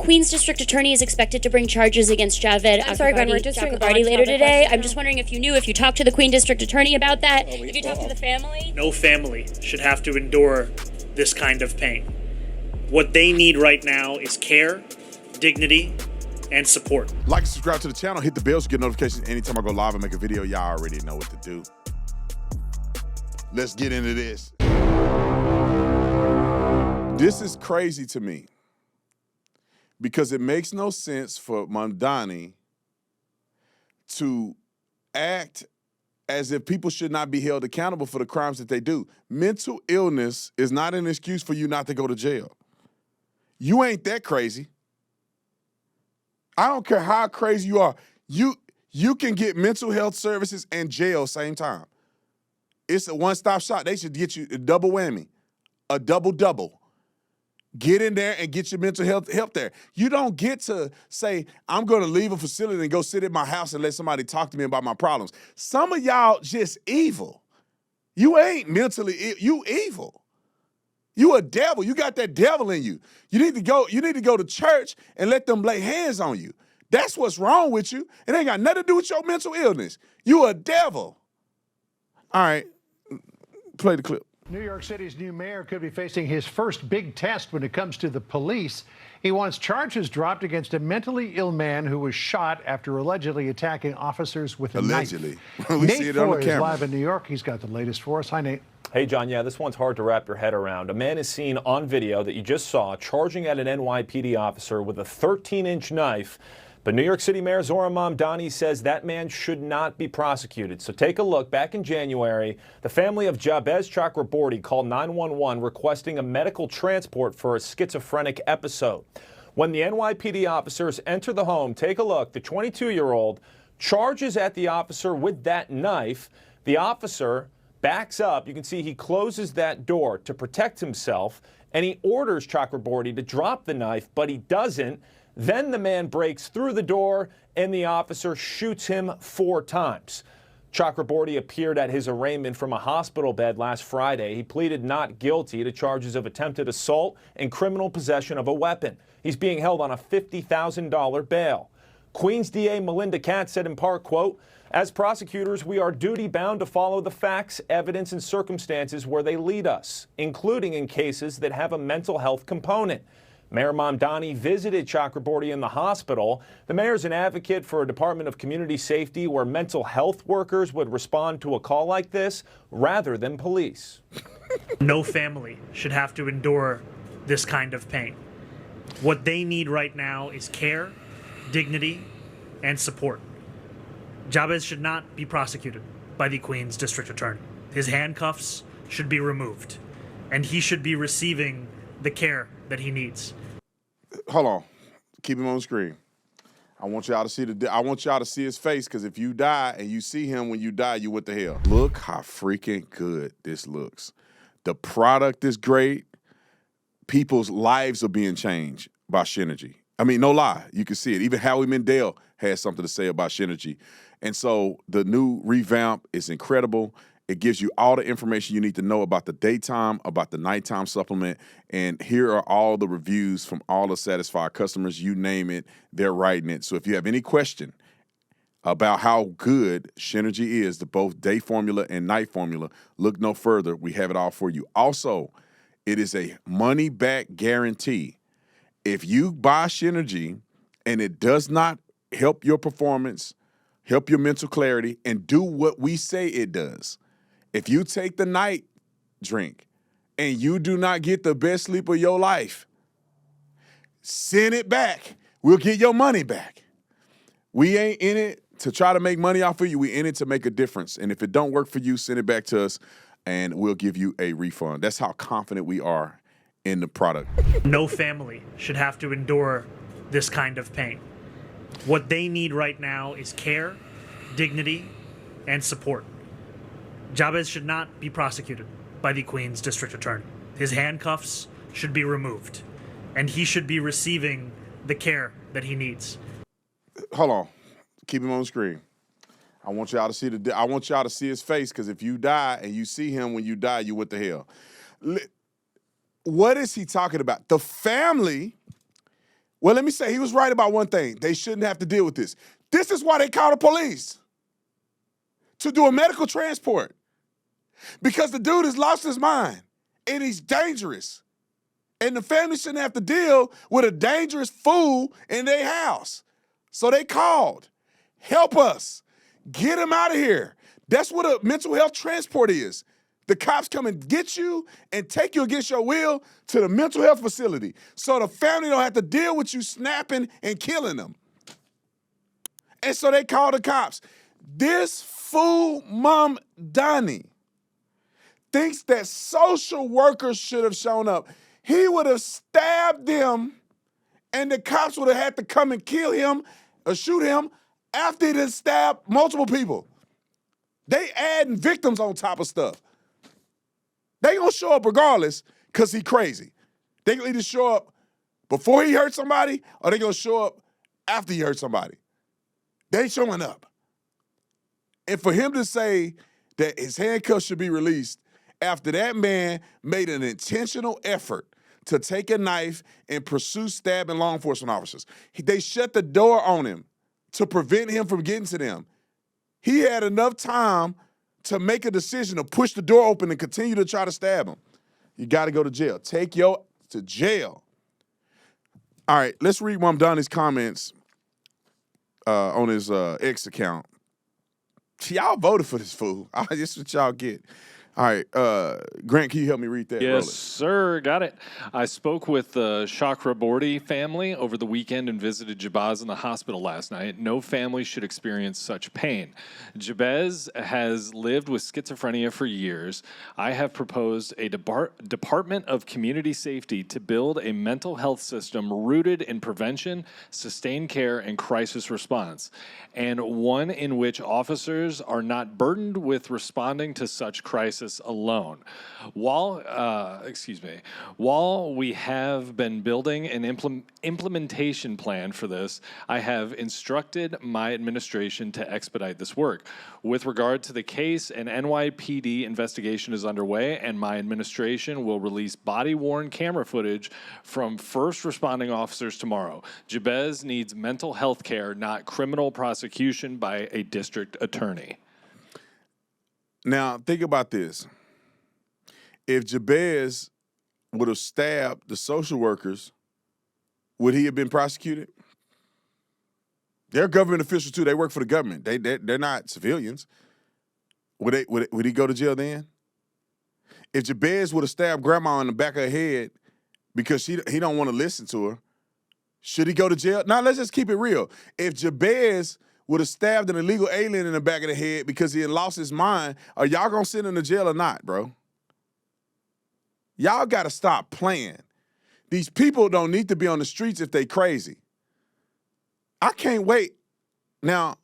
Queens District Attorney is expected to bring charges against Javed Chakrabarti later today. I'm just wondering if you talked to the Queen District Attorney about that, if you talked to the family. No family should have to endure this kind of pain. What they need right now is care, dignity, and support. Like and subscribe to the channel, hit the bell to get notifications anytime I go live and make a video. Y'all already know what to do. Let's get into this. This is crazy to me because it makes no sense for Mamdani to act as if people should not be held accountable for the crimes that they do. Mental illness is not an excuse for you not to go to jail. You ain't that crazy. I don't care how crazy you are. You can get mental health services and jail same time. It's a one-stop shop. They should get you a double whammy, a double-double. Get in there and get your mental health help there. You don't get to say, I'm going to leave a facility and go sit at my house and let somebody talk to me about my problems. Some of y'all just evil. You ain't mentally ill. You evil. You a devil. You got that devil in you. You need to go to church and let them lay hands on you. That's what's wrong with you. It ain't got nothing to do with your mental illness. You a devil. All right, play the clip. New York City's new mayor could be facing his first big test when it comes to the police. He wants charges dropped against a mentally ill man who was shot after allegedly attacking officers with a knife. We Nate see it on the Foy is camera. live in New York. He's got the latest for us. Hi, Nate. Hey, John, yeah, this one's hard to wrap your head around. A man is seen on video that you just saw charging at an NYPD officer with a 13-inch knife. But New York City Mayor Zohran Mamdani says that man should not be prosecuted. So take a look. Back in January, the family of Jabez Chakrabarti called 911 requesting a medical transport for a schizophrenic episode. When the NYPD officers enter the home, take a look. The 22-year-old charges at the officer with that knife. The officer backs up. You can see he closes that door to protect himself, and he orders Chakrabarti to drop the knife, but he doesn't. Then the man breaks through the door, and the officer shoots him 4 times. Chakrabarti appeared at his arraignment from a hospital bed last Friday. He pleaded not guilty to charges of attempted assault and criminal possession of a weapon. He's being held on a $50,000 bail. Queens DA Melinda Katz said in part, quote, "As prosecutors, we are duty-bound to follow the facts, evidence, and circumstances where they lead us, including in cases that have a mental health component." Mayor Mamdani visited Chakrabarti in the hospital. The mayor's an advocate for a Department of Community Safety where mental health workers would respond to a call like this rather than police. No family should have to endure this kind of pain. What they need right now is care, dignity, and support. Jabez should not be prosecuted by the Queens District Attorney. His handcuffs should be removed, and he should be receiving the care that he needs. Hold on, keep him on the screen. I want y'all to see his face, because if you die and you see him when you die, you went to hell. Look how freaking good this looks. The product is great. People's lives are being changed by Shinergy. I mean, no lie, you can see it. Even Howie Mandel has something to say about Shinergy. And so the new revamp is incredible. It gives you all the information you need to know about the daytime, about the nighttime supplement. And here are all the reviews from all the satisfied customers. You name it, they're writing it. So if you have any question about how good Shinergy is, the both day formula and night formula, look no further. We have it all for you. Also, it is a money-back guarantee. If you buy Shinergy and it does not help your performance, help your mental clarity, and do what we say it does, if you take the night drink and you do not get the best sleep of your life, send it back. We'll get your money back. We ain't in it to try to make money off of you. We in it to make a difference. And if it don't work for you, send it back to us and we'll give you a refund. That's how confident we are in the product. No family should have to endure this kind of pain. What they need right now is care, dignity, and support. Jabez should not be prosecuted by the Queens District Attorney. His handcuffs should be removed, and he should be receiving the care that he needs. Hold on, keep him on the screen. I want y'all to see his face, because if you die and you see him when you die, you went to hell. What is he talking about? The family Well, let me say, he was right about one thing. They shouldn't have to deal with this. This is why they call the police, to do a medical transport. Because the dude has lost his mind, and he's dangerous. And the family shouldn't have to deal with a dangerous fool in their house. So they called, help us, get him out of here. That's what a mental health transport is. The cops come and get you and take you against your will to the mental health facility so the family don't have to deal with you snapping and killing them. And so they call the cops. This fool Mamdani thinks that social workers should have shown up. He would have stabbed them, and the cops would have had to come and kill him or shoot him after he done stabbed multiple people. They adding victims on top of stuff. They gonna show up regardless because he crazy. They gonna either show up before he hurt somebody or they gonna show up after he hurt somebody. They showing up. And for him to say that his handcuffs should be released after that man made an intentional effort to take a knife and pursue stabbing law enforcement officers. They shut the door on him to prevent him from getting to them. He had enough time to make a decision to push the door open and continue to try to stab him. You got to go to jail. Take your to jail. All right, let's read Mamdani's comments on his X account. Y'all voted for this fool. This is what y'all get. All right, Grant, can you help me read that? Yes, sir. Got it. I spoke with the Chakraborty family over the weekend and visited Jabez in the hospital last night. No family should experience such pain. Jabez has lived with schizophrenia for years. I have proposed a Department of Community Safety to build a mental health system rooted in prevention, sustained care, and crisis response, and one in which officers are not burdened with responding to such crisis alone. While we have been building an implementation plan for this, I have instructed my administration to expedite this work. With regard to the case, an NYPD investigation is underway, and my administration will release body-worn camera footage from first responding officers tomorrow. Jabez needs mental health care, not criminal prosecution by a district attorney. Now, think about this. If Jabez would have stabbed the social workers, would he have been prosecuted? They're government officials, too. They work for the government. They're not civilians. Would he go to jail then? If Jabez would have stabbed Grandma in the back of her head because he don't want to listen to her, should he go to jail? Now, let's just keep it real. If Jabez would have stabbed an illegal alien in the back of the head because he had lost his mind, are y'all going to send him to jail or not, bro? Y'all got to stop playing. These people don't need to be on the streets if they crazy. I can't wait. Now,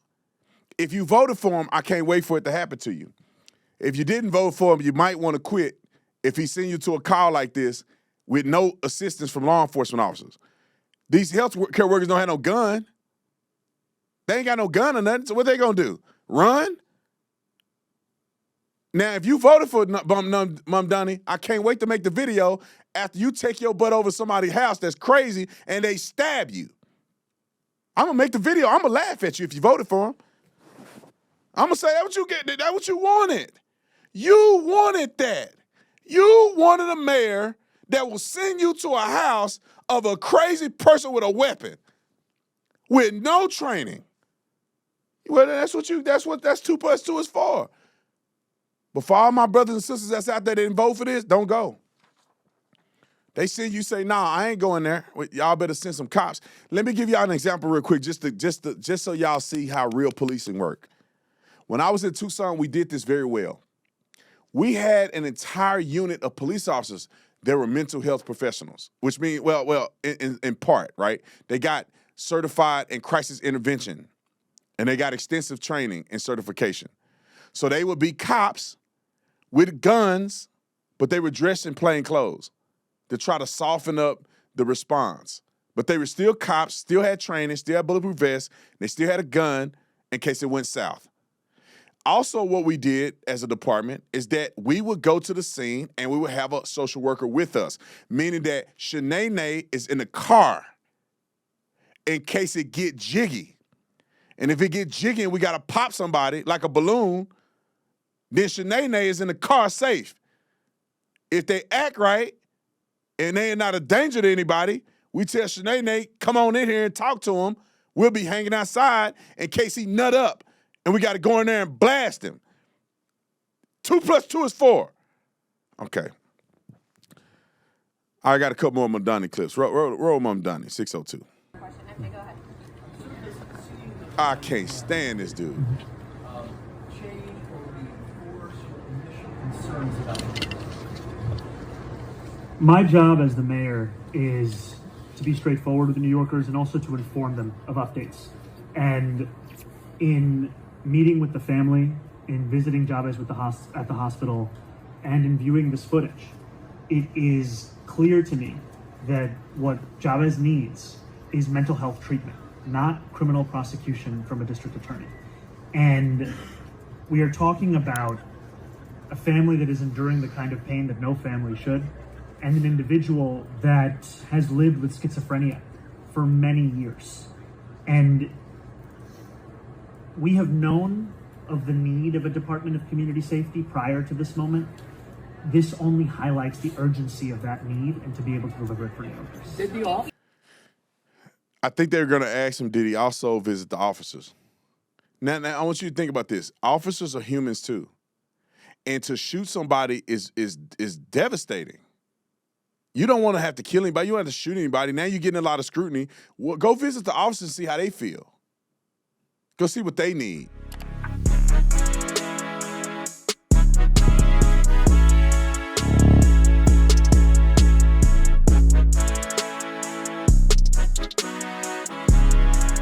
if you voted for him, I can't wait for it to happen to you. If you didn't vote for him, you might want to quit if he send you to a call like this with no assistance from law enforcement officers. These health care workers don't have no gun. They ain't got no gun or nothing, so what they gonna do? Run? Now, if you voted for Mamdani, I can't wait to make the video after you take your butt over somebody's house that's crazy and they stab you. I'm gonna make the video. I'm gonna laugh at you if you voted for him. I'm gonna say that's what you get. That's what you wanted. You wanted that. You wanted a mayor that will send you to a house of a crazy person with a weapon with no training. Well, that's 2 + 2 is for. But for all my brothers and sisters that's out there that didn't vote for this, don't go. They send you say, nah, I ain't going there. Well, y'all better send some cops. Let me give y'all an example real quick, just so y'all see how real policing work. When I was in Tucson, we did this very well. We had an entire unit of police officers that were mental health professionals, which means, in part, right? They got certified in crisis intervention, and they got extensive training and certification. So they would be cops with guns, but they were dressed in plain clothes to try to soften up the response. But they were still cops, still had training, still had bulletproof vests, they still had a gun in case it went south. Also, what we did as a department is that we would go to the scene and we would have a social worker with us, meaning that Shanae is in the car in case it get jiggy. And if it get jiggy and we got to pop somebody like a balloon, then Shanae is in the car safe. If they act right and they are not a danger to anybody, we tell Shanae, come on in here and talk to him. We'll be hanging outside in case he nut up and we got to go in there and blast him. 2 + 2 is 4. Okay. I got a couple more Mamdani clips. Roll Mamdani, 602. Okay, go ahead. I can't stand this dude. My job as the mayor is to be straightforward with the New Yorkers and also to inform them of updates. And in meeting with the family, in visiting Jabez at the hospital, and in viewing this footage, it is clear to me that what Jabez needs is mental health treatment, not criminal prosecution from a district attorney. And we are talking about a family that is enduring the kind of pain that no family should, and an individual that has lived with schizophrenia for many years. And we have known of the need of a Department of Community Safety prior to this moment. This only highlights the urgency of that need and to be able to deliver it for New Yorkers. I think they're going to ask him, did he also visit the officers? Now, I want you to think about this. Officers are humans too. And to shoot somebody is devastating. You don't want to have to kill anybody. You don't have to shoot anybody. Now you're getting a lot of scrutiny. Well, go visit the officers and see how they feel. Go see what they need.